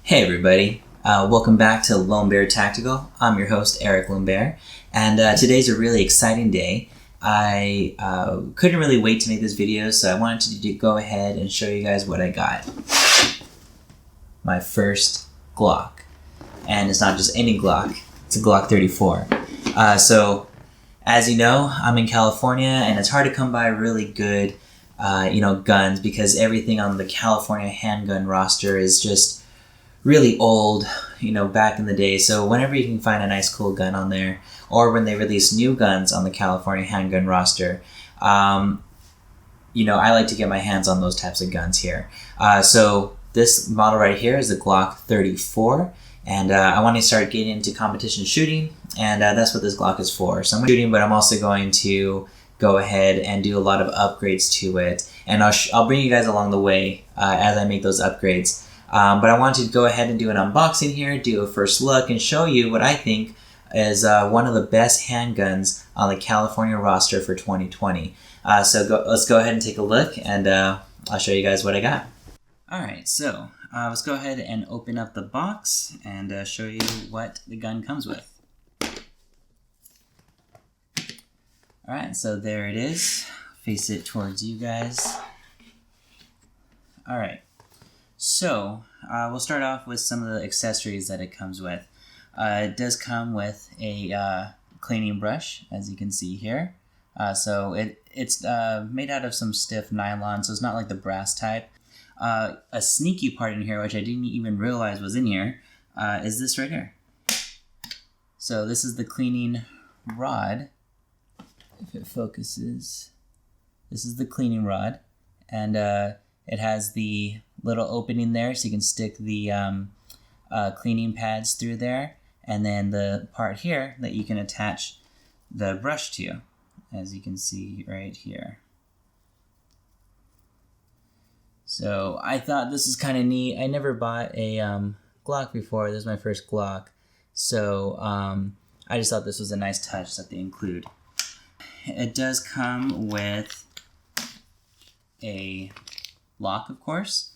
Hey everybody, welcome back to Lombere Tactical. I'm your host Eric Lombere, and today's a really exciting day. I couldn't really wait to make this video, so I wanted to go ahead and show you guys what I got. My first Glock, and it's not just any Glock, it's a Glock 34. So, as you know, I'm in California, and it's hard to come by really good, guns because everything on the California Handgun roster is just really old, back in the day. So whenever you can find a nice cool gun on there, or when they release new guns on the California Handgun roster, I like to get my hands on those types of guns here. So this model right here is the Glock 34, and I want to start getting into competition shooting, and that's what this Glock is for. So I'm shooting, but I'm also going to go ahead and do a lot of upgrades to it, and I'll bring you guys along the way as I make those upgrades. But I wanted to go ahead and do an unboxing here, do a first look, and show you what I think is one of the best handguns on the California roster for 2020. Let's go ahead and take a look, and I'll show you guys what I got. Alright, so let's go ahead and open up the box and show you what the gun comes with. Alright, so there it is. Face it towards you guys. Alright. So, we'll start off with some of the accessories that it comes with. It does come with a cleaning brush, as you can see here. So it's made out of some stiff nylon, so it's not like the brass type. A sneaky part in here, which I didn't even realize was in here, is this right here. So this is the cleaning rod. If it focuses, this is the cleaning rod, and it has the little opening there so you can stick the cleaning pads through there, and then the part here that you can attach the brush to, as you can see right here. So I thought this is kind of neat. I never bought a Glock before. This is my first Glock, so I just thought this was a nice touch that they include. It does come with a lock, of course.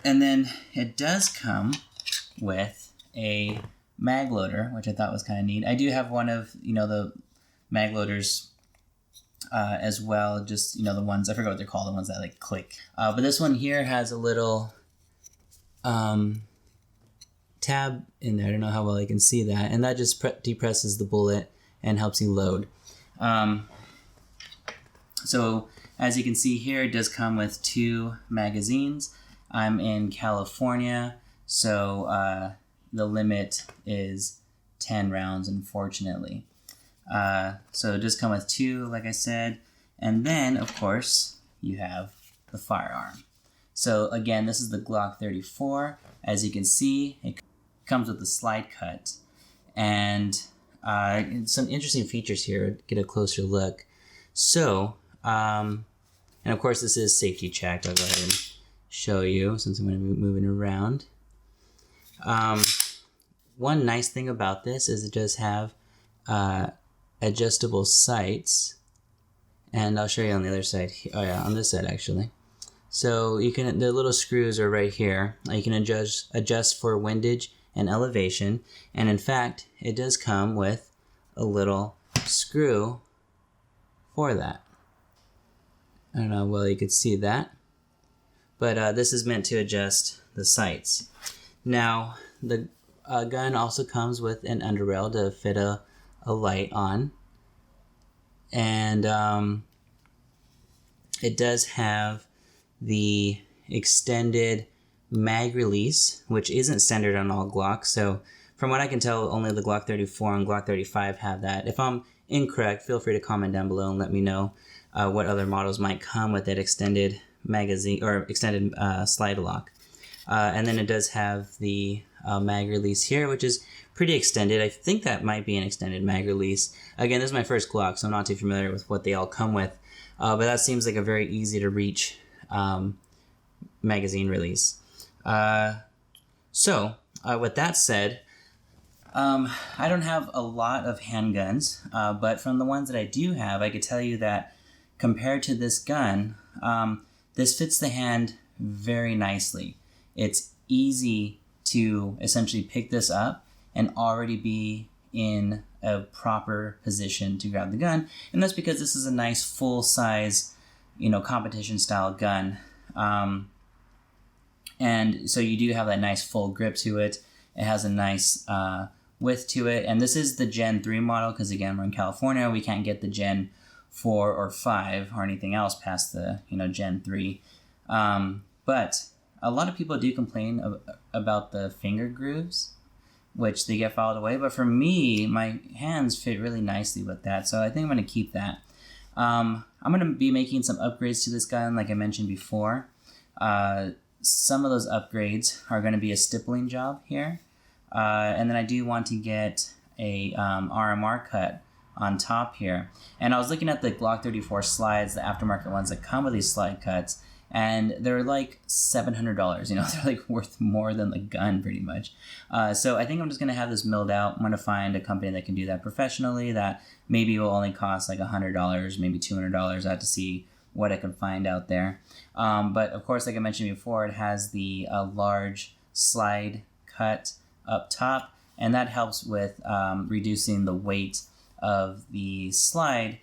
And then it does come with a mag loader, which I thought was kind of neat. I do have one of, the mag loaders as well, just, the ones, I forgot what they're called, the ones that like click. But this one here has a little tab in there. I don't know how well you can see that. And that just depresses the bullet and helps you load. So as you can see here, it does come with 2 magazines. I'm in California, so the limit is 10 rounds, unfortunately. So it does come with 2, like I said. And then, of course, you have the firearm. So again, this is the Glock 34. As you can see, it comes with a slide cut. And some interesting features here. Get a closer look. So, and of course, this is safety checked. I'll go ahead and show you since I'm going to be moving around. One nice thing about this is it does have adjustable sights, and I'll show you on the other side. Oh yeah, on this side actually. So you can, the little screws are right here. You can adjust for windage and elevation, and in fact, it does come with a little screw for that. I don't know how well you could see that, but this is meant to adjust the sights. Now, the gun also comes with an underrail to fit a light on, and it does have the extended mag release, which isn't standard on all Glocks. So from what I can tell, only the Glock 34 and Glock 35 have that. If I'm incorrect, feel free to comment down below and let me know what other models might come with that extended magazine or extended slide lock. And then it does have the mag release here, which is pretty extended. I think that might be an extended mag release. Again, this is my first Glock, so I'm not too familiar with what they all come with. But that seems like a very easy to reach magazine release. So with that said, I don't have a lot of handguns, but from the ones that I do have, I could tell you that compared to this gun, this fits the hand very nicely. It's easy to essentially pick this up and already be in a proper position to grab the gun. And that's because this is a nice full size, competition style gun. And so you do have that nice full grip to it. It has a nice width to it. And this is the Gen 3 model because, again, we're in California. We can't get the Gen 4 or 5 or anything else past the, Gen 3. But a lot of people do complain about the finger grooves, which they get filed away. But for me, my hands fit really nicely with that. So I think I'm going to keep that. I'm going to be making some upgrades to this gun, like I mentioned before. Some of those upgrades are going to be a stippling job here. And then I do want to get a RMR cut on top here. And I was looking at the Glock 34 slides, the aftermarket ones that come with these slide cuts, and they're like $700. They're like worth more than the gun pretty much. So I think I'm just going to have this milled out. I'm going to find a company that can do that professionally that maybe will only cost like $100, maybe $200. I have to see what I can find out there. But of course, like I mentioned before, it has the large slide cut up top, and that helps with reducing the weight of the slide.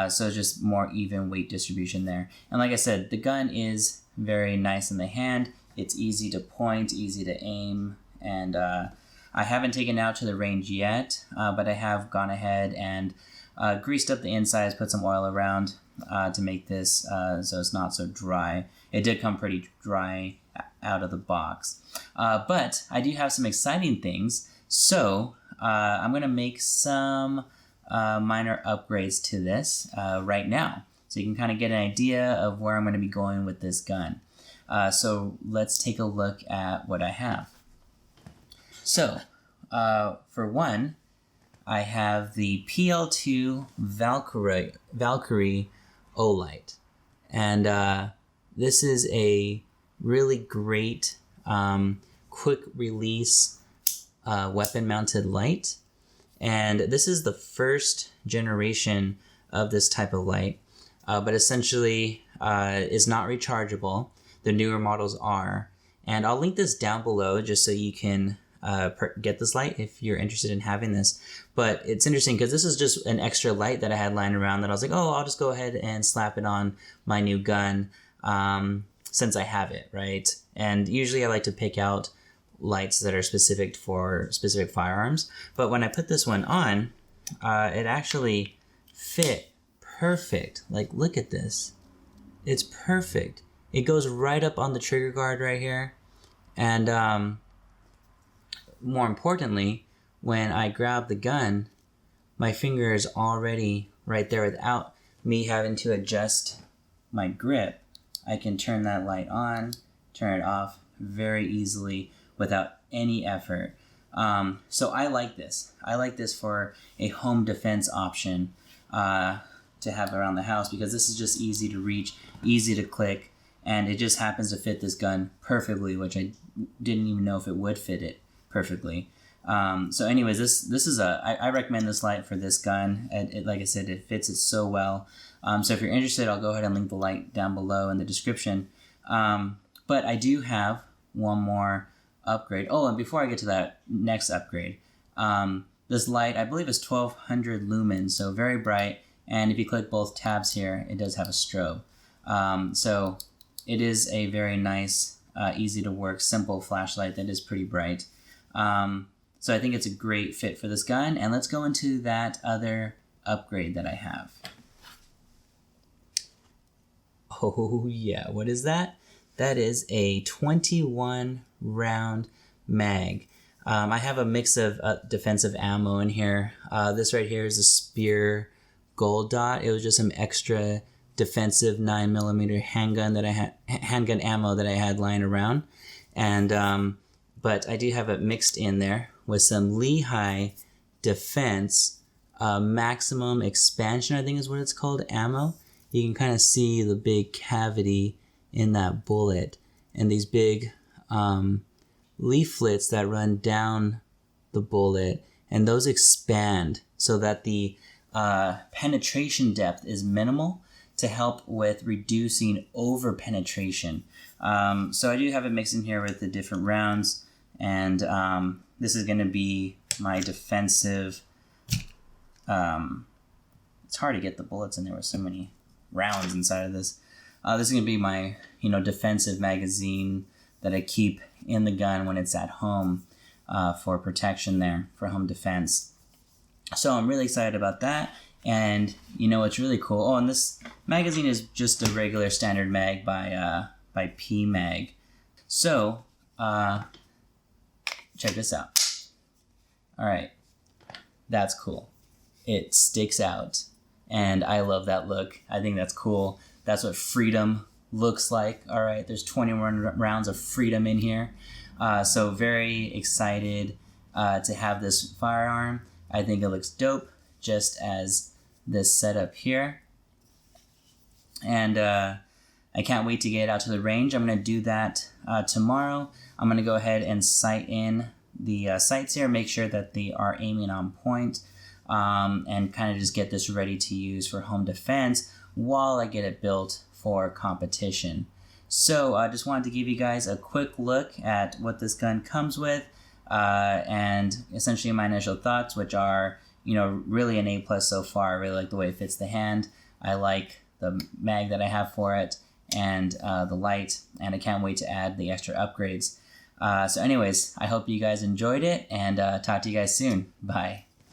So just more even weight distribution there. And like I said, the gun is very nice in the hand. It's easy to point, easy to aim, and I haven't taken it out to the range yet, but I have gone ahead and greased up the insides, put some oil around to make this so it's not so dry. It did come pretty dry out of the box. But I do have some exciting things, so I'm going to make some minor upgrades to this right now, so you can kind of get an idea of where I'm going to be going with this gun. So let's take a look at what I have. So for one, I have the PL2 Valkyrie Olight, and this is a really great quick release weapon mounted light. And this is the first generation of this type of light, but essentially is not rechargeable. The newer models are. And I'll link this down below just so you can get this light if you're interested in having this. But it's interesting because this is just an extra light that I had lying around that I was like, oh, I'll just go ahead and slap it on my new gun since I have it, right? And usually I like to pick out lights that are specific for specific firearms, but when I put this one on, it actually fit perfect. Like, look at this. It's perfect. It goes right up on the trigger guard right here, and more importantly, when I grab the gun, my finger is already right there without me having to adjust my grip. I can turn that light on, turn it off very easily without any effort. So I like this. I like this for a home defense option to have around the house, because this is just easy to reach, easy to click, and it just happens to fit this gun perfectly, which I didn't even know if it would fit it perfectly. So anyways, this is I recommend this light for this gun. Like I said, it fits it so well. So if you're interested, I'll go ahead and link the light down below in the description. But I do have one more upgrade. Oh, and before I get to that next upgrade, this light, I believe, is 1200 lumens, so very bright. And if you click both tabs here, it does have a strobe. So it is a very nice, easy to work, simple flashlight that is pretty bright. So I think it's a great fit for this gun. And let's go into that other upgrade that I have. Oh yeah, what is that? That is a 21 round mag. I have a mix of defensive ammo in here. This right here is a Spear Gold Dot. It was just some extra defensive 9mm handgun that I had, handgun ammo that I had lying around. And but I do have it mixed in there with some Lehigh Defense maximum expansion, I think is what it's called, ammo. You can kind of see the big cavity in that bullet and these big leaflets that run down the bullet, and those expand so that the penetration depth is minimal to help with reducing over penetration. So I do have it mixed in here with the different rounds. And this is going to be my defensive. It's hard to get the bullets in there with so many rounds inside of this. This is going to be my, defensive magazine that I keep in the gun when it's at home for protection there, for home defense. So I'm really excited about that. And it's really cool. Oh, and this magazine is just a regular standard mag by P-Mag. So check this out. All right, that's cool. It sticks out, and I love that look. I think that's cool. That's what freedom looks like. All right, there's 21 rounds of freedom in here. So very excited to have this firearm. I think it looks dope, just as this setup here. And I can't wait to get it out to the range. I'm going to do that tomorrow. I'm going to go ahead and sight in the sights here, make sure that they are aiming on point, and kind of just get this ready to use for home defense while I get it built for competition. So I just wanted to give you guys a quick look at what this gun comes with, and essentially my initial thoughts, which are, really an A+ so far. I really like the way it fits the hand. I like the mag that I have for it, and the light, and I can't wait to add the extra upgrades. So anyways, I hope you guys enjoyed it, and talk to you guys soon. Bye.